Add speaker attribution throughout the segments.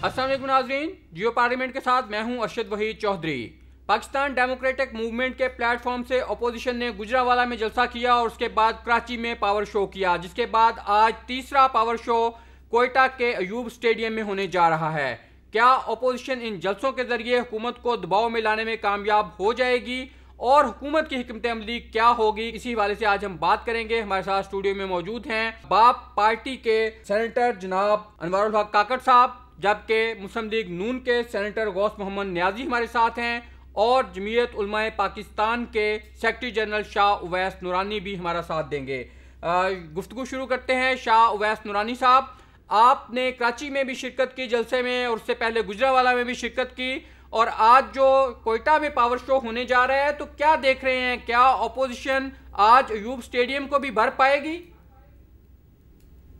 Speaker 1: अस्सलाम वालेकुम नाज़रीन, जियो पार्लियामेंट के साथ मैं हूं अरशद वहीद चौधरी। पाकिस्तान डेमोक्रेटिक मूवमेंट के प्लेटफॉर्म से अपोजिशन ने गुजरांवाला में जलसा किया और उसके बाद कराची में पावर शो किया, जिसके बाद आज तीसरा पावर शो कोयटा के अयूब स्टेडियम में होने जा रहा है। क्या अपोजिशन इन जलसों के जरिए हुकूमत को दबाव में लाने में कामयाब हो जाएगी और हुकूमत की हिकमत अमली क्या होगी, इसी हवाले से आज हम बात करेंगे। हमारे साथ स्टूडियो में मौजूद हैं बाप पार्टी के सेनेटर जनाब अनवारुल हक काकड़ साहब, जबकि मुस्लिम लीग नून के सेनेटर गौस मोहम्मद न्याजी हमारे साथ हैं और जमीयत उलमाए पाकिस्तान के सेक्रेटरी जनरल शाह उवैस नूरानी भी हमारा साथ देंगे। गुफ्तगू शुरू करते हैं। शाह उवैस नूरानी साहब, आपने कराची में भी शिरकत की जलसे में और उससे पहले गुजरांवाला में भी शिरकत की, और आज जो कोयटा में पावर शो होने जा रहा है, तो क्या देख रहे हैं, क्या अपोजिशन आज अयूब स्टेडियम को भी भर पाएगी?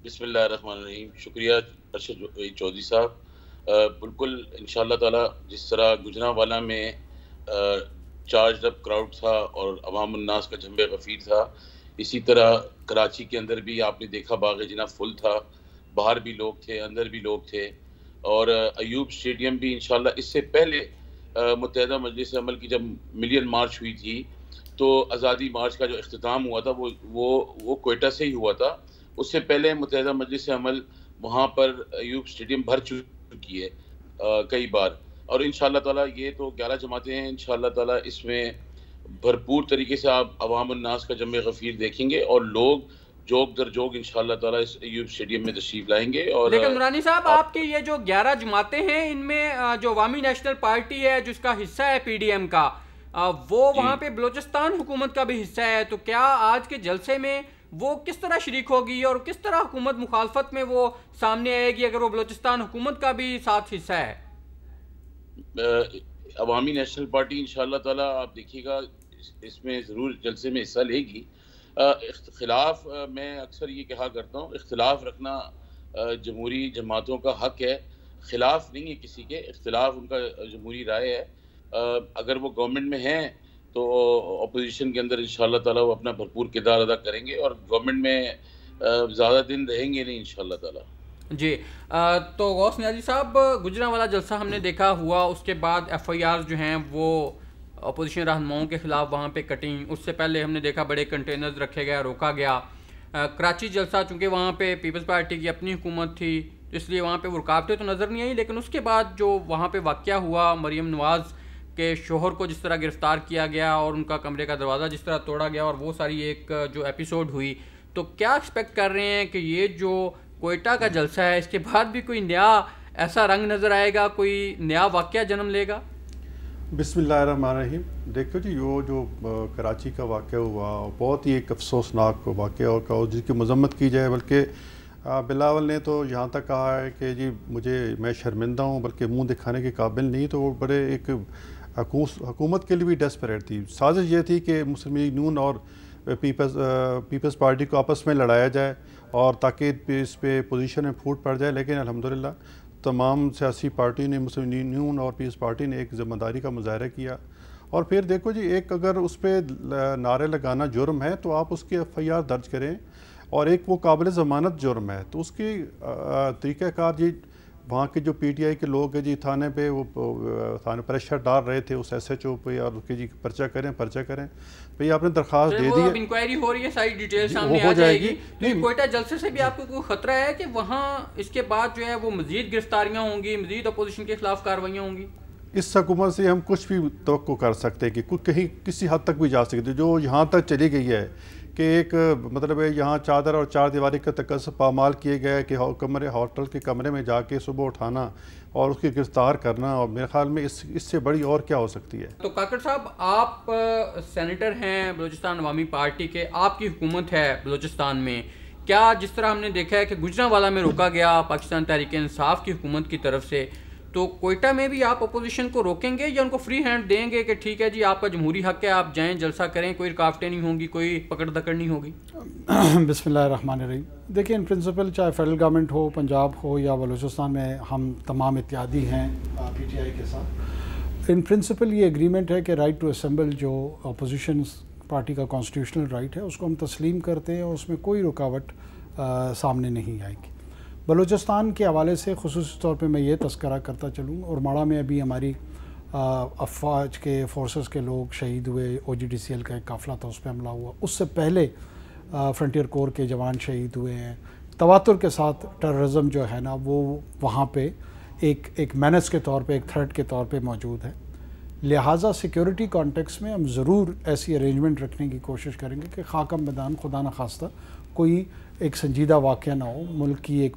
Speaker 2: बिस्मिल्लाहिर्रहमानिर्रहीम। शुक्रिया अरशद चौधरी साहब। बिल्कुल इंशाअल्लाह ताला जिस तरह गुजरांवाला में चार्ज अप क्राउड था और अवाम उन्नास का जंबे गफीर था, इसी तरह कराची के अंदर भी आपने देखा बाग जिना फुल था, बाहर भी लोग थे, अंदर भी लोग थे। और अयूब स्टेडियम भी इंशाअल्लाह, इससे पहले मुत्तहिदा मजलिस अमल की जब मिलियन मार्च हुई थी तो आज़ादी मार्च का जो इख्तिताम हुआ था वो कोयटा से ही हुआ था। उससे पहले मुत्तहिदा मजलिस अमल वहाँ पर अयूब स्टेडियम भर चुकी है कई बार, और इंशाअल्लाह ताला ये तो 11 जमातें हैं। इंशाअल्लाह ताला इसमें भरपूर तरीके से आप अवाम उन्नास का जमे गफीर देखेंगे और लोग जोग दर जोग इंशाअल्लाह ताला इस अयूब स्टेडियम में तशरीफ लाएंगे। और
Speaker 1: लेकिन नूरानी साहब, आपके ये जो 11 जमातें हैं, इनमें जो अवामी नेशनल पार्टी है जिसका हिस्सा है पीडीएम का, वो वहाँ पे बलोचिस्तान हुकूमत का भी हिस्सा है, तो क्या आज के जलसे में वो किस तरह शरीक होगी और किस तरह हुकूमत मुखालफत में वो सामने आएगी अगर वो बलोचिस्तान हुकूमत का भी साथ हिस्सा है?
Speaker 2: अवामी नेशनल पार्टी इंशाअल्लाह ताला आप देखिएगा इसमें ज़रूर जलसे में हिस्सा लेगी। इख्तिलाफ, मैं अक्सर ये कहा करता हूँ, इख्तिलाफ रखना जमहूरी जमातों का हक है, खिलाफ नहीं है किसी के, इख्तिलाफ उनका जमहूरी राय है। अगर वो गवर्नमेंट में हैं तो अपोजिशन के अंदर इंशाअल्लाह ताला वो अपना भरपूर किरदार अदा करेंगे और गवर्नमेंट में ज़्यादा दिन रहेंगे नहीं इंशाअल्लाह ताला।
Speaker 1: जी, तो गौस न्याजी साहब, गुजरांवाला जलसा हमने देखा हुआ, उसके बाद एफआईआर जो हैं वो अपोजिशन रहनुमाओं के खिलाफ वहाँ पे कटिंग, उससे पहले हमने देखा बड़े कंटेनर्स रखे गए, रोका गया। कराची जलसा चूँकि वहाँ पे पीपल्स पार्टी की अपनी हुकूमत थी, इसलिए वहाँ पे वो रुकावटें तो नज़र नहीं आई, लेकिन उसके बाद जो वहाँ पे वाक़या हुआ, मरियम नवाज़ के शोहर को जिस तरह गिरफ़्तार किया गया और उनका कमरे का दरवाज़ा जिस तरह तोड़ा गया और वो सारी एक जो एपिसोड हुई, तो क्या एक्सपेक्ट कर रहे हैं कि ये जो कोयटा का जलसा है इसके बाद भी कोई नया ऐसा रंग नज़र आएगा, कोई नया वाक़या जन्म लेगा?
Speaker 3: बिस्मिल्लाहिर्रहमानिर्रहीम। देखो जी, वो जो कराची का वाक़या हुआ बहुत ही एक अफसोसनाक वाक़या और जिसकी मज़म्मत की जाए, बल्कि बिलावल ने तो यहाँ तक कहा है कि जी मैं शर्मिंदा हूँ, बल्कि मुंह दिखाने के काबिल नहीं। तो वो बड़े एक हुकूमत के लिए भी डेस्परेट थी। साजिश ये थी कि मुस्लिम लीग नून और पीपल्स पार्टी को आपस में लड़ाया जाए और ताकि इस पे पोजीशन में फूट पड़ जाए, लेकिन अल्हम्दुलिल्लाह तमाम सियासी पार्टी ने, मुस्लिम लीग नून और पीपल्स पार्टी ने एक ज़िम्मेदारी का मुजाहरा किया। और फिर देखो जी, एक अगर उस पर नारे लगाना जुर्म है तो आप उसकी एफआईआर दर्ज करें, और एक वो काबिल ज़मानत जुर्म है तो उसकी तरीक़ाकार जी वहाँ के जो पीटीआई के लोग हैं जी थाने पे वो थाने प्रेशर डाल रहे थे उस एसएचओ पे और उसके जी पर्चा करें भाई आपने दरख्वास्त दे दी है,
Speaker 1: इंक्वायरी हो रही है, सारी डिटेल सामने आ जाएगी। तो कोयटा जलसे से भी आपको कोई खतरा है कि वहाँ इसके बाद जो है वो मजीद गिरफ्तारियाँ होंगी, मजीद अपोजिशन के खिलाफ कार्रवाइयाँ होंगी?
Speaker 3: इस हुकूमत से हम कुछ भी तवक्को कर सकते हैं कि कुछ कहीं किसी हद तक भी जा सकते, जो यहाँ तक चली गई है कि एक मतलब है यहाँ चादर और चार दीवारी का तकस्सुब पामाल किए गए कि होटल के कमरे में जाके सुबह उठाना और उसकी गिरफ्तार करना, और मेरे ख्याल में इससे बड़ी और क्या हो सकती है।
Speaker 1: तो काकड़ साहब, आप सेनेटर हैं बलूचिस्तान अवामी पार्टी के, आपकी हुकूमत है बलूचिस्तान में, क्या जिस तरह हमने देखा है कि गुजरांवाला में रोका गया पाकिस्तान तहरीक इंसाफ की हुकूमत की तरफ से, तो कोयटा में भी आप अपोजिशन को रोकेंगे या उनको फ्री हैंड देंगे कि ठीक है जी आपका जमहूरी हक है, आप जाएं जलसा करें, कोई रुकावटें नहीं होंगी, कोई पकड़ दकड़ नहीं होगी?
Speaker 4: बिस्मिल्लाहिर्रहमानिर्रहीम। देखिए, इन प्रिंसिपल चाहे फेडरल गवर्नमेंट हो, पंजाब हो या बलूचिस्तान में, हम तमाम इत्यादी हैं पीटीआई के साथ। इन प्रिंसिपल ये एग्रीमेंट है कि राइट टू असेंबल जो अपोजिशन पार्टी का कॉन्स्टिट्यूशनल राइट है उसको हम तस्लीम करते हैं और उसमें कोई रुकावट सामने नहीं आएगी। बलूचिस्तान के हवाले से ख़ुसूसी तौर पे मैं ये तस्करा करता चलूँ, और माड़ा में अभी हमारी अफवाज के फोर्सेस के लोग शहीद हुए, OGDCL का एक काफ़िला था उस पर हमला हुआ, उससे पहले फ्रंटियर कोर के जवान शहीद हुए हैं। तवातुर के साथ टेररिज्म जो है ना वो वहाँ पे एक मेनेस के तौर पे, एक थ्रेट के तौर पे मौजूद है। लिहाजा सिक्योरिटी कॉन्टेक्स्ट में हम ज़रूर ऐसी अरेंजमेंट रखने की कोशिश करेंगे कि खाकम मैदान खुदा न खास्ता कोई एक संजीदा वाक़या ना हो। मुल्क की एक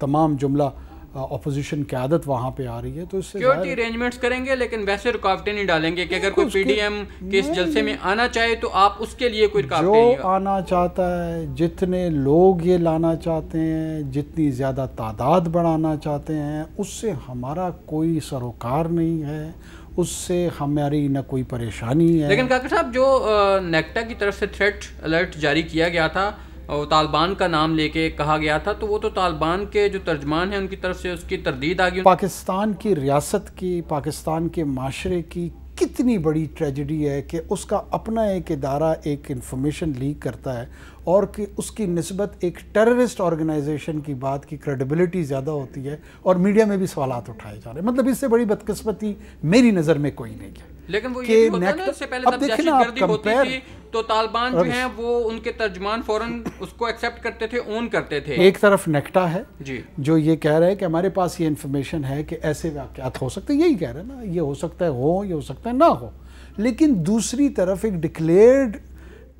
Speaker 4: तमाम जुमला अपोजिशन क़यादत वहाँ पे आ रही है, तो इससे
Speaker 1: सिक्योरिटी अरेंजमेंट्स करेंगे, लेकिन वैसे रुकावटें नहीं डालेंगे कि अगर कोई PDM के इस जलसे में आना चाहे तो आप उसके लिए कोई रुकावटें नहीं।
Speaker 4: जो आना चाहता है, जितने लोग ये लाना चाहते हैं, जितनी ज़्यादा तादाद बढ़ाना चाहते हैं, उससे हमारा कोई सरोकार नहीं है, उससे हमारी न कोई परेशानी है।
Speaker 1: लेकिन काकर साहब, जो नेक्टा की तरफ से थ्रेट अलर्ट जारी किया गया था और तालिबान का नाम लेके कहा गया था, तो वो तो तालिबान के जो तर्जमान हैं उनकी तरफ से उसकी तरदीद आ गई।
Speaker 4: पाकिस्तान की रियासत की, पाकिस्तान के माशरे की कितनी बड़ी ट्रेजेडी है कि उसका अपना एक इदारा एक इंफॉर्मेशन लीक करता है और कि उसकी निस्बत एक टेररिस्ट ऑर्गेनाइजेशन की बात की क्रेडिबिलिटी ज़्यादा होती है और मीडिया में भी सवालात उठाए जा रहे हैं। मतलब इससे बड़ी बदकिस्मती मेरी नज़र में कोई नहीं है।
Speaker 1: लेकिन वो ये भी होता है ना, इससे पहले जब दहशतगर्दी होती थी तो तालिबान जो हैं वो उनके तर्जमान फौरन उसको एक्सेप्ट करते थे, ओन करते थे।
Speaker 4: एक तरफ नेक्टा है
Speaker 1: जी, जो
Speaker 4: ये कह रहा है कि हमारे पास ये इन्फॉर्मेशन है कि ऐसे वाक़यात हो सकते हैं, यही कह रहे हैं ना, ये हो सकता है हो, ये हो सकता है ना हो। लेकिन दूसरी तरफ एक डिक्लेयर्ड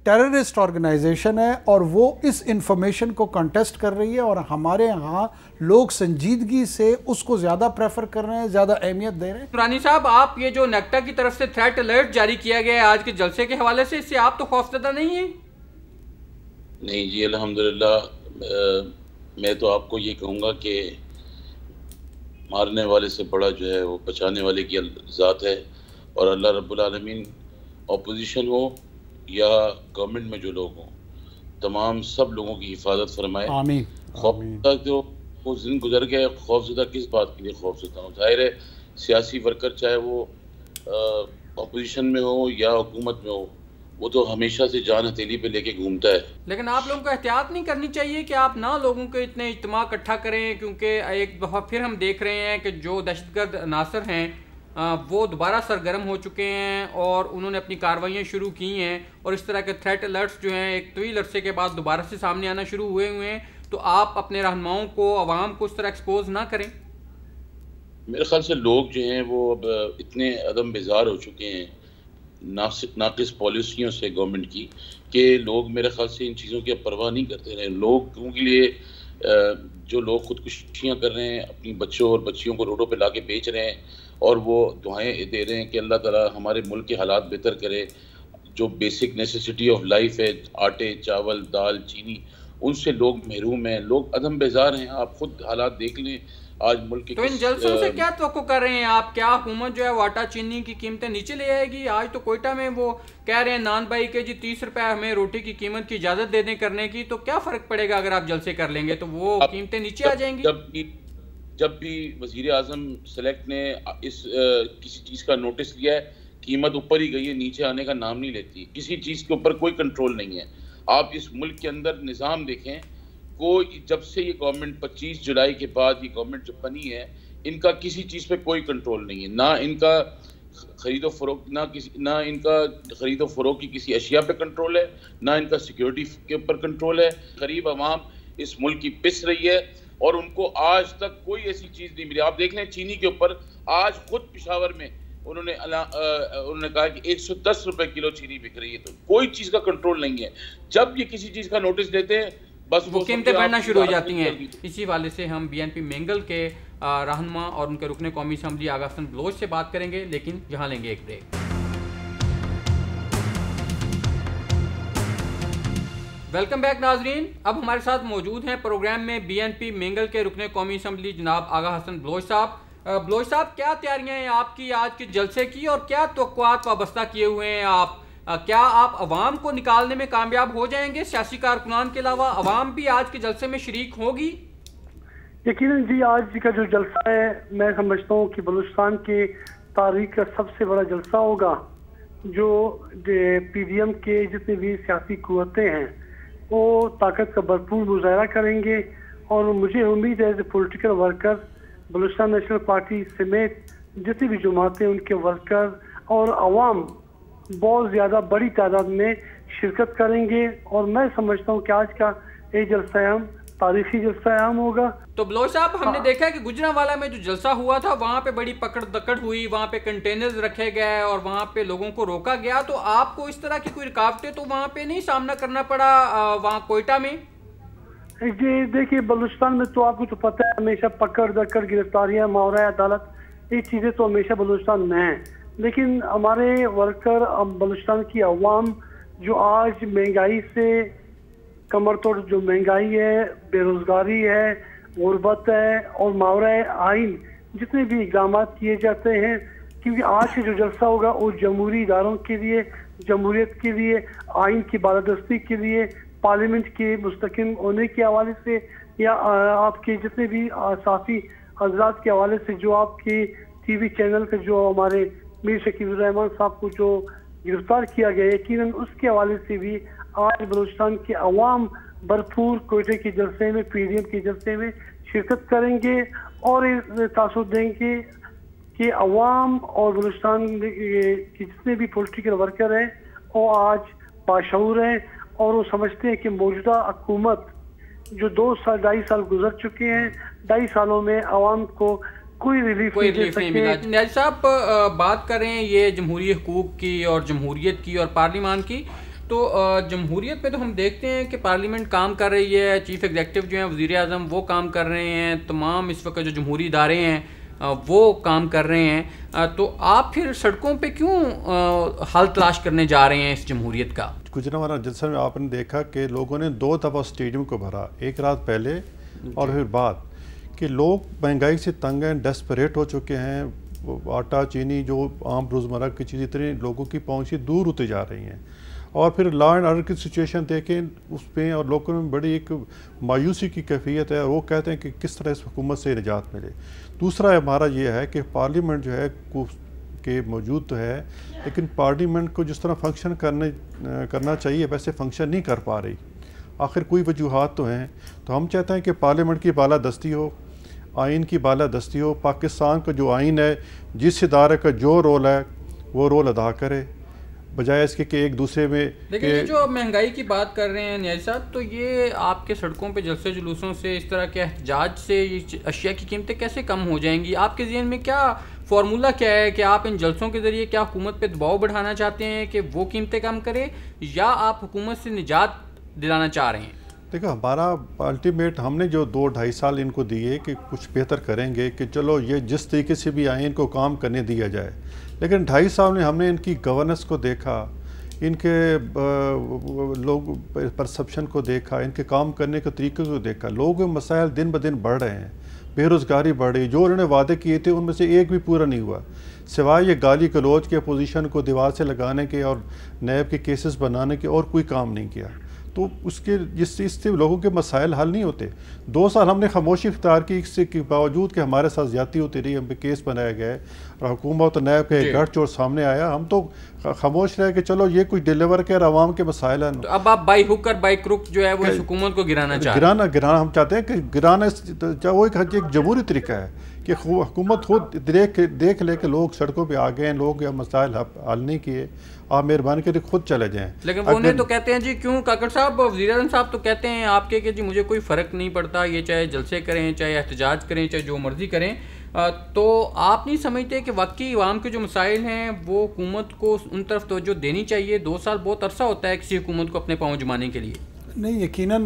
Speaker 4: टेररिस्ट ऑर्गेनाइजेशन है और वो इस इंफॉर्मेशन को कंटेस्ट कर रही है, और हमारे यहाँ लोग संजीदगी से उसको ज़्यादा प्रेफर कर रहे हैं, ज़्यादा अहमियत दे रहे हैं।
Speaker 1: पुरानी साहब, आप ये जो नेक्टा की तरफ से थ्रेट अलर्ट जारी किया गया है आज के जलसे के हवाले से, इससे आप तो खौफजदा नहीं है?
Speaker 2: नहीं जी, अल्हम्दुलिल्लाह। मैं तो आपको ये कहूँगा कि मारने वाले से बड़ा जो है वो बचाने वाले की ज़ात है, और अल्लाह रब्बुल आलमीन अपोजिशन हो या गवर्नमेंट में जो लोग हों, तमाम सब लोगों की हिफाजत फरमाए।
Speaker 4: आमीन।
Speaker 2: खौफजदा जो वो दिन गुजर गए, खौफजदा किस बात के लिए खौफजदा हो? जाहिर है सियासी वर्कर चाहे वो अपोजिशन में हो या हुकूमत में हो, वो तो हमेशा से जान हथेली पे लेके घूमता है।
Speaker 1: लेकिन आप लोगों को एहतियात नहीं करनी चाहिए कि आप ना लोगों के इतने इज्तिमा इकट्ठा करें, क्योंकि एक दफ़ा फिर हम देख रहे हैं कि जो दहशतगर्द अनासर हैं वो दोबारा सरगर्म हो चुके हैं और उन्होंने अपनी कार्रवाइयाँ शुरू की हैं, और इस तरह के थ्रेट अलर्ट्स जो हैं एक तवील अरसे के बाद दोबारा से सामने आना शुरू हुए हैं। तो आप अपने रहनुमाओं को, अवाम को इस तरह एक्सपोज ना करें।
Speaker 2: मेरे ख्याल से लोग जो हैं वो अब इतने अदम बेजार हो चुके हैं नाकिस पॉलिसियों से गवर्नमेंट की, कि लोग मेरे ख्याल से इन चीज़ों की परवाह नहीं करते रहे। लोग क्योंकि लिए जो लोग खुदकुशियाँ कर रहे हैं, अपनी बच्चों और बच्चियों को रोडों पे लाके बेच रहे हैं, और वो दुआएं दे रहे हैं कि अल्लाह ताला हमारे मुल्क के हालात बेहतर करे। जो बेसिक नेसेसिटी ऑफ लाइफ है, आटे, चावल, दाल, चीनी, उनसे लोग महरूम हैं, लोग अदम बेजार हैं। आप खुद हालात देख लें आज मुल्क के।
Speaker 1: तो इन जलसों से क्या तवक्को कर रहे हैं आप? क्या हुकूमत जो है वो आटा चीनी की कीमतें नीचे ले आएगी? आज तो कोयटा में वो कह रहे हैं नान भाई के जी 30 रुपए हमें रोटी की कीमत की इजाज़त दे दें करने की, तो क्या फ़र्क पड़ेगा अगर आप जलसे कर लेंगे तो वो कीमतें नीचे आ जाएंगी?
Speaker 2: जब भी वज़ीर आज़म सेलेक्ट ने इस किसी चीज़ का नोटिस लिया है, कीमत ऊपर ही गई है, नीचे आने का नाम नहीं लेती। किसी चीज़ के ऊपर कोई कंट्रोल नहीं है। आप इस मुल्क के अंदर निज़ाम देखें, कोई जब से ये गवर्नमेंट 25 जुलाई के बाद ये गवर्नमेंट जो बनी है, इनका किसी चीज़ पे कोई कंट्रोल नहीं है। ना इनका खरीदो फरोख्त, ना इनका खरीदो फरोख्त की किसी अशिया पे कंट्रोल है, ना इनका सिक्योरिटी के ऊपर कंट्रोल है। गरीब आवाम इस मुल्क की पिस रही है और उनको आज तक कोई ऐसी चीज़ नहीं मिली। आप देख लें चीनी के ऊपर, आज खुद पेशावर में उन्होंने कहा कि 110 रुपए किलो चीनी बिक रही है। तो कोई चीज़ का कंट्रोल नहीं है। जब ये किसी चीज़ का नोटिस देते हैं बस
Speaker 1: वो कीमतें बढ़ना शुरू हो जाती हैं। इसी वाले से हम BNP मेंगल के रहनुमा और उनके रुकने कौमी असम्बली आगा हसन बलोच से बात करेंगे, लेकिन यहाँ लेंगे एक ब्रेक। वेलकम बैक नाजरीन। अब हमारे साथ मौजूद हैं प्रोग्राम में BNP मेंगल के रुकने कौमी असम्बली जनाब आगा हसन बलोच साहब। बलोच साहब, क्या तैयारियां हैं आपकी आज के जलसे की और क्या तवक्कुआत वाबस्ता किए हुए हैं आप? क्या आप अवाम को निकालने में कामयाब हो जाएंगे? सियासी कारकुनान के अलावा अवाम भी आज के जलसे में शरीक होगी?
Speaker 5: यकीनन जी, आज का जो जलसा है मैं समझता हूँ कि बलूचिस्तान की तारीख का सबसे बड़ा जलसा होगा। जो PDM के जितने भी सियासी कुव्वतें हैं वो ताकत का भरपूर मुजाहरा करेंगे और मुझे उम्मीद है as a political worker Balochistan national party समेत जितनी भी जमातें उनके वर्कर और अवाम बहुत ज़्यादा बड़ी तादाद में शिरकत करेंगे और मैं समझता हूँ कि आज का ये जलसा आम तारीखी जलसा आम होगा।
Speaker 1: तो बलोच साहब, हमने देखा है कि गुजरांवाला में जो जलसा हुआ था वहाँ पे बड़ी पकड़ दकड़ हुई, वहाँ पे कंटेनर्स रखे गए और वहाँ पे लोगों को रोका गया। तो आपको इस तरह की कोई रुकावटें तो वहाँ पे नहीं सामना करना पड़ा वहाँ कोयटा में?
Speaker 5: जी देखिए, बलूचिस्तान में तो आपको तो पता है हमेशा पकड़ दकड़, गिरफ्तारियाँ, मावरा अदालत, ये चीज़ें तो हमेशा बलूचिस्तान में हैं। लेकिन हमारे वर्कर, बलूचिस्तान की अवाम जो आज महंगाई से कमर तोड़, जो महंगाई है, बेरोजगारी है, गुर्बत है और मावरा आइन, जितने भी इक़दाम किए जाते हैं, क्योंकि आज से जो जलसा होगा वो जमहूरी इदारों के लिए, जमहूरियत के लिए, आइन की बालादस्ती के लिए, पार्लियामेंट के मुस्तकिम होने के हवाले से या आपके जितने भी साफ़ी हजरात के हवाले से, जो आपके TV चैनल के जो हमारे मीर शकीबुर रहमान साहब को जो गिरफ्तार किया गया, यकीनन उसके हवाले से भी आज बलूचिस्तान के अवाम भरपूर कोयटे के जलसे में, PDM के जलसे में शिरकत करेंगे और तासुर देंगे कि अवाम और बलूचिस्तान के जितने भी पॉलिटिकल वर्कर हैं वो आज बाशऊर हैं और वो समझते हैं कि मौजूदा हुकूमत जो 2-2.5 साल गुजर चुके हैं, 2.5 सालों में अवाम को कोई रिलीफ नहीं मिला।
Speaker 1: न्याज़ साहब, बात करें ये जमहूरी हुकूक की और जमहूरियत की और पार्लियामान की, तो जमहूरियत में तो हम देखते हैं कि पार्लियामेंट काम कर रही है, चीफ एग्जीक्यूटिव जो हैं वज़ीर आज़म वो काम कर रहे हैं, तमाम इस वक्त जो जमहूरी इदारे हैं वो काम कर रहे हैं, तो आप फिर सड़कों पे क्यों हल तलाश करने जा रहे हैं इस जमहूरियत का?
Speaker 3: गुजरांवाला जलसे में आपने देखा कि लोगों ने 2 दफ़ा स्टेडियम को भरा, एक रात पहले और फिर बाद, कि लोग महंगाई से तंग हैं, डेस्परेट हो चुके हैं। आटा चीनी जो आम रोज़मर्रा की चीज़ इतनी लोगों की पहुँच से दूर होते जा रही हैं और फिर लॉ एंड ऑर्डर की सिचुएशन देखें उस पर, और लोगों में बड़ी एक मायूसी की कैफियत है और वो कहते हैं कि किस तरह इस हुकूमत से निजात मिले। दूसरा हमारा ये है कि पार्लियामेंट जो है के मौजूद तो है, लेकिन पार्लियामेंट को जिस तरह फंक्शन करना चाहिए वैसे फंक्शन नहीं कर पा रही। आखिर कोई वजूहात तो हैं, तो हम चाहते हैं कि पार्लियामेंट की बालादस्ती हो, आइन की बालादस्ती हो, पाकिस्तान का जो आइन है, जिस इदारे का जो रोल है वो रोल अदा करे, बजाय इसके कि एक दूसरे में।
Speaker 1: लेकिन ये जो महंगाई की बात कर रहे हैं न्याज़ साहब, तो ये आपके सड़कों पे जलसे जुलूसों से, इस तरह के एहतजाज से ये अशिया की कीमतें कैसे कम हो जाएंगी? आपके ज़हन में क्या फार्मूला क्या है कि आप इन जलसों के ज़रिए क्या हुकूमत पे दबाव बढ़ाना चाहते हैं कि वो कीमतें कम करे, या आप हुकूमत से निजात दिलाना चाह रहे हैं?
Speaker 3: देखो, हमारा अल्टीमेट हमने जो 2-2.5 साल इनको दिए कि कुछ बेहतर करेंगे, कि चलो ये जिस तरीके से भी आए इनको काम करने दिया जाए, लेकिन 2.5 साल में हमने इनकी गवर्नेंस को देखा, इनके लोग परसेप्शन को देखा, इनके काम करने के तरीके को देखा। लोगों के मसाइल दिन ब दिन बढ़ रहे हैं, बेरोज़गारी बढ़ रही, जो उन्होंने वादे किए थे उनमें से एक भी पूरा नहीं हुआ, सिवाय ये गाली गलौज के, अपोजिशन को दीवार से लगाने के और नैब के केसेस बनाने के, और कोई काम नहीं किया। तो उसके इससे लोगों के मसाइल हल नहीं होते। 2 साल हमने खामोशी इख्तियार की, इससे के बावजूद कि हमारे साथ ज़्यादती होती रही, हम पे केस बनाया गया और हुकूमत और नैब के गढ़ चोर सामने आया, हम तो खामोश रहे कि चलो ये कुछ डिलीवर कर आवाम के मसाइल हैं।
Speaker 1: तो अब आप बाई हुक और बाई क्रुक जो है वो इस हुकूमत को गिराना चाहते हैं?
Speaker 3: गिराना हम चाहते हैं कि गिराना वो एक जमहूरी तरीका है कि हुकूमत खुद देख ले कि लोग सड़कों पर आ गए हैं, लोग मसाइल हल नहीं किए, आप मेहरबानी करके खुद चले जाएं।
Speaker 1: लेकिन वो उन्हें तो कहते हैं जी, क्यों काकड़ साहब, वज़ीर आज़म साहब तो कहते हैं आपके कि जी मुझे कोई फ़र्क नहीं पड़ता, ये चाहे जलसे करें, चाहे एहतजाज करें, चाहे जो मर्ज़ी करें। तो आप नहीं समझते कि वाकई अवाम के जो मसाइल हैं वो हुकूमत को उन तरफ तवज्जो देनी चाहिए? 2 साल बहुत अरसा होता है किसी हुकूमत को अपने पाँव जमाने के लिए।
Speaker 4: नहीं, यकीनन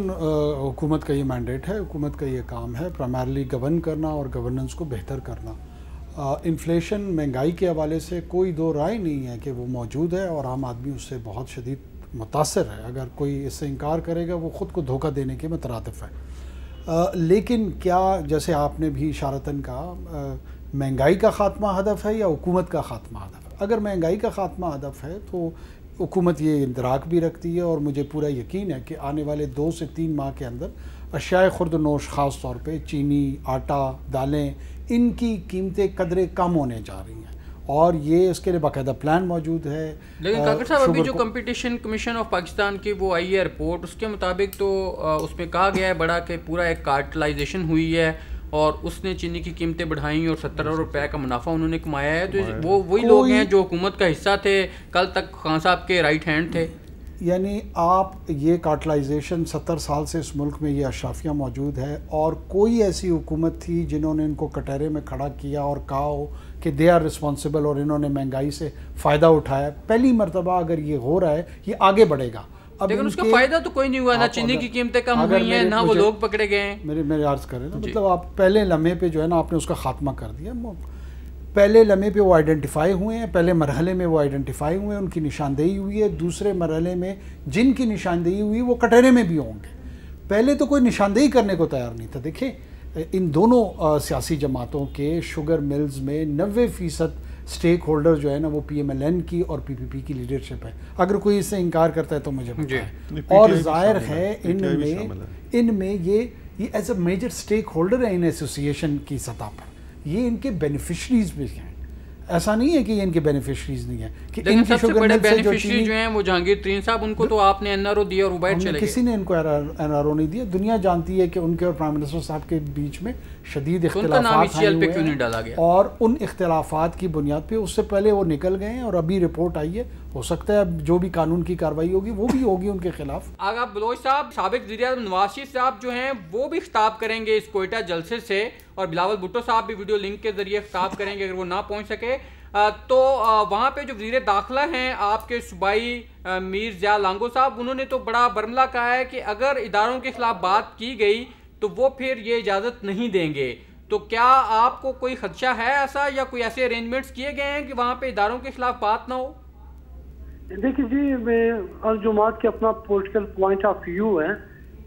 Speaker 4: हुकूमत का ये मैंडेट है, हुकूमत का ये काम है प्राइमरली गवर्न करना और गवर्नेंस को बेहतर करना। इन्फ्लेशन, महंगाई के हवाले से कोई दो राय नहीं है कि वो मौजूद है और आम आदमी उससे बहुत शदीद मुतासर है। अगर कोई इससे इनकार करेगा वो ख़ुद को धोखा देने के मुतरादिफ है। लेकिन क्या, जैसे आपने भी इशारतन कहा, महंगाई का ख़ात्मा हदफ है या हुकूमत का ख़ात्मा हदफ है? अगर महंगाई का ख़ात्मा हदफ है तो हुकूमत ये इंतराक भी रखती है और मुझे पूरा यकीन है कि आने वाले 2 से 3 माह के अंदर अशियाए खुर्द नोश, ख़ास तौर पे चीनी, आटा, दालें, इनकी कीमतें कदरे कम होने जा रही हैं और ये इसके लिए बाकायदा प्लान मौजूद है।
Speaker 1: लेकिन काकर साहब, अभी जो कंपटीशन कमीशन ऑफ पाकिस्तान की वो आई है रिपोर्ट, उसके मुताबिक तो उसमें कहा गया है बड़ा कि पूरा एक कार्टलाइजेशन हुई है और उसने चीनी की कीमतें बढ़ाई और 70 अरब रुपए का मुनाफा उन्होंने कमाया है। तो वो वही लोग हैं जो हुकूमत का हिस्सा थे, कल तक खान साहब के राइट हैंड थे।
Speaker 4: यानी आप ये कार्टलाइजेशन 70 साल से इस मुल्क में ये अशराफिया मौजूद है और कोई ऐसी हुकूमत थी जिन्होंने इनको कटहरे में खड़ा किया और कहा हो कि दे आर रिस्पॉन्सिबल और इन्होंने महंगाई से फ़ायदा उठाया। पहली मरतबा अगर ये हो रहा है, ये आगे बढ़ेगा।
Speaker 1: लेकिन उसका फायदा तो कोई नहीं हुआ, ना चीनी की कीमतें कम हुई हैं, ना वो लोग पकड़े गए हैं।
Speaker 4: मेरे अर्ज करें ना, मतलब आप पहले लम्हे पे जो है ना आपने उसका खात्मा कर दिया। पहले लम्हे पे वो आइडेंटिफाई हुए हैं, पहले मरहले में वो आइडेंटिफाई हुए हैं, उनकी निशानदेही हुई है। दूसरे मरहले में जिनकी निशानदेही हुई वो कटहरे में भी होंगे। पहले तो कोई निशानदेही करने को तैयार नहीं था। देखिए इन दोनों सियासी जमातों के शुगर मिल्स में 90% स्टेक होल्डर जो है ना वो PMLN की और PPP की लीडरशिप है। अगर कोई इससे इनकार करता है तो मुझे पता है। और जाहिर है इनमें ये as a major stakeholder है इन एसोसिएशन की सतह पर, ये इनके बेनिफिशरीज भी हैं। ऐसा नहीं है कि ये इनके बेनिफिशरीज नहीं है कि इनके
Speaker 1: सबसे बड़े बेनिफिशरी जो हैं वो जहांगीर तरीन साहब, उनको तो आपने NRO दिया और उबैर चले गए।
Speaker 4: किसी ने इनको NRO नहीं दिया। दुनिया जानती है कि उनके और प्राइम मिनिस्टर साहब के बीच में शदीद इख्तिलाफात हैं और उन इख्तिलाफात की बुनियाद पे उससे पहले वो निकल गए हैं और अभी रिपोर्ट आई है। हो सकता है अब जो भी कानून की कार्रवाई होगी वो भी होगी उनके खिलाफ।
Speaker 1: आगा बलोच साहब, साबिक वज़ीर-ए-आज़म नवाज शरीफ साहब जो हैं वो भी खिताब करेंगे इस कोयटा जलसे से, और बिलावल भुट्टो साहब भी वीडियो लिंक के जरिए खिताब करेंगे अगर वो ना पहुंच सके। तो वहाँ पे जो वज़ीर दाखिला हैं आपके सूबाई मीर ज़िया लांगो साहब, उन्होंने तो बड़ा बरमला कहा है कि अगर इदारों के खिलाफ बात की गई तो वो फिर ये इजाज़त नहीं देंगे। तो क्या आपको कोई खदशा है ऐसा, या कोई ऐसे अरेंजमेंट्स किए गए हैं कि वहाँ पे इदारों के खिलाफ बात ना हो?
Speaker 5: देखिए जी, अलजुमात के अपना पॉलिटिकल पॉइंट ऑफ व्यू है।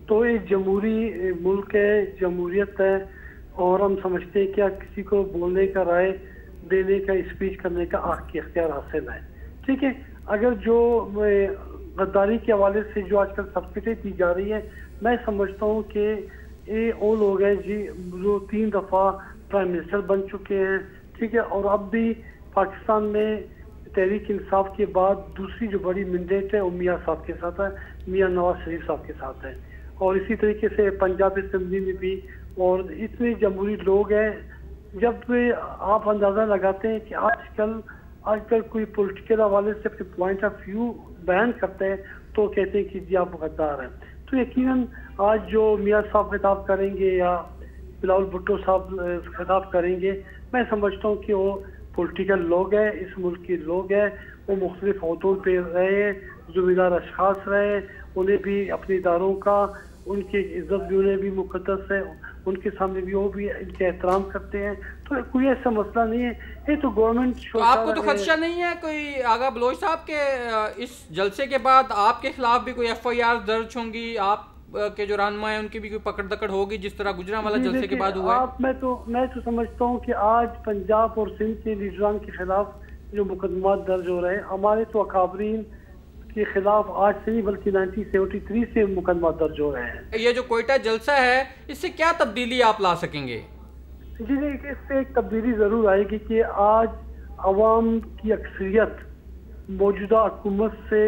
Speaker 5: तो एक जमहूरी मुल्क है, जमहूरियत है, और हम समझते हैं क्या किसी को बोलने का, राय देने का, स्पीच करने का हक की इख्तियार हासिल है। ठीक है, अगर जो गद्दारी के हवाले से जो आजकल सब्सिडी दी जा रही है, मैं समझता हूँ कि ये वो लोग हैं जी जो 3 दफ़ा प्राइम मिनिस्टर बन चुके हैं। ठीक है, और अब भी पाकिस्तान में तहरीक इंसाफ के बाद दूसरी जो बड़ी मैंडेट है वो मियाँ साहब के साथ है, मियाँ नवाज शरीफ साहब के साथ है। और इसी तरीके से पंजाब असेंबली में भी, और इतने जमहूरी लोग हैं। जब आप अंदाज़ा लगाते हैं कि आजकल कोई पॉलिटिकल हवाले से अपने पॉइंट ऑफ व्यू बयान करते हैं तो कहते हैं कि जी आप गद्दार हैं। तो यकीनन आज जो मियाँ साहब खिताब करेंगे या बिलावल भुट्टो साहब खिताब करेंगे, मैं समझता हूँ कि वो पॉलिटिकल लोग हैं, इस मुल्क के लोग हैं, वो मुख्तलिफ ओहदों पे रहे हैं, ज़िम्मेदार अशखास रहे हैं, उन्हें भी अपने इदारों का, उनकी इज्जत भी उन्हें भी मुकद्दस है, उनके सामने भी वो भी इनके एहतराम करते हैं। तो कोई ऐसा मसला नहीं है। ये तो गवर्नमेंट,
Speaker 1: तो आपको तो खदशा नहीं है कोई आगा बलोच साहब के इस जलसे के बाद आपके खिलाफ भी कोई FIR दर्ज होंगी, आप के जो रहनुमा है उनकी भी कोई पकड़ दकड़ होगी जिस तरह गुजरांवाला जलसे के बाद हुआ है?
Speaker 5: मैं तो समझता हूँ कि आज पंजाब और सिंध के लीडरान के खिलाफ जो मुकदमा दर्ज हो रहे हैं, हमारे तो अकाबरीन के खिलाफ आज से नहीं बल्कि 1973 से मुकदमा दर्ज हो रहे हैं।
Speaker 1: ये जो कोयटा जलसा है इससे क्या तब्दीली आप ला सकेंगे?
Speaker 5: जी देखिए, इससे एक तब्दीली जरूर आएगी कि आज अवाम की अक्सरियत मौजूदा हुकूमत से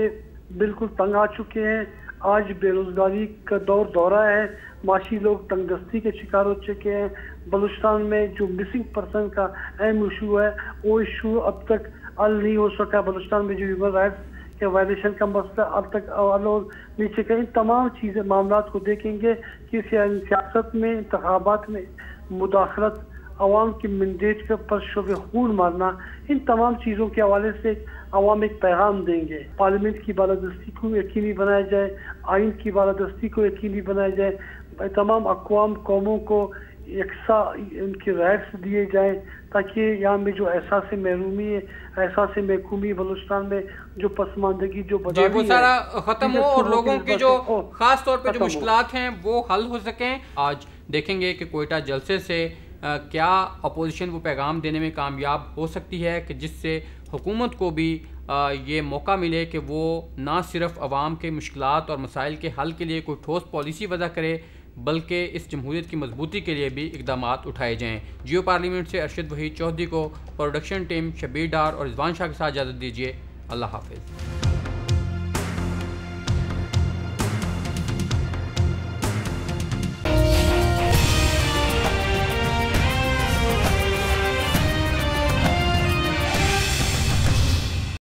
Speaker 5: बिल्कुल तंग आ चुके हैं। आज बेरोजगारी का दौरा है, माशी लोग तंगदस्ती के शिकार हो चुके हैं। बलूचिस्तान में जो मिसिंग पर्सन का अहम इशू है वो इशू अब तक हल नहीं हो सका। बलूचिस्तान में जो ह्यूमन राइट्स के वायलेशन का मसला अब तक नीचे का, इन तमाम चीज़ें मामला को देखेंगे कि सियासत में, इंतखाबात में मुदाखलत, अवाम की मैंडेट पर शोबे खून मारना, इन तमाम चीज़ों के हवाले से अवाम एक पैगाम देंगे। पार्लियामेंट की बालादस्ती को यकीनी बनाया जाए, आइन की बालादस्ती को यकीनी बनाया जाए, तमाम अक़वाम कौमों को यकसा उनके राइट्स दिए जाएं, ताकि यहाँ में जो एहसास महरूमी है, एहसास महकूमी बलूचिस्तान में जो पसमानदगी जो
Speaker 1: वो सारा ख़त्म हो और लोगों की जो ख़ास तौर पे जो मुश्किलात हैं वो हल हो सकें। आज देखेंगे कि कोयटा जलसे से क्या अपोजिशन वो पैगाम देने में कामयाब हो सकती है कि जिससे हुकूमत को भी ये मौका मिले कि वो ना सिर्फ अवाम के मुश्किलात और मसाइल के हल के लिए कोई ठोस पॉलिसी वज़ा करे, बल्कि इस जमहूरियत की मजबूती के लिए भी इकदाम उठाए जाएँ। जियो पार्लियामेंट से अरशद वहीद चौधरी को प्रोडक्शन टीम शबीर डार और रिजवान शाह के साथ इजाज़त दीजिए। अल्लाह हाफिज़।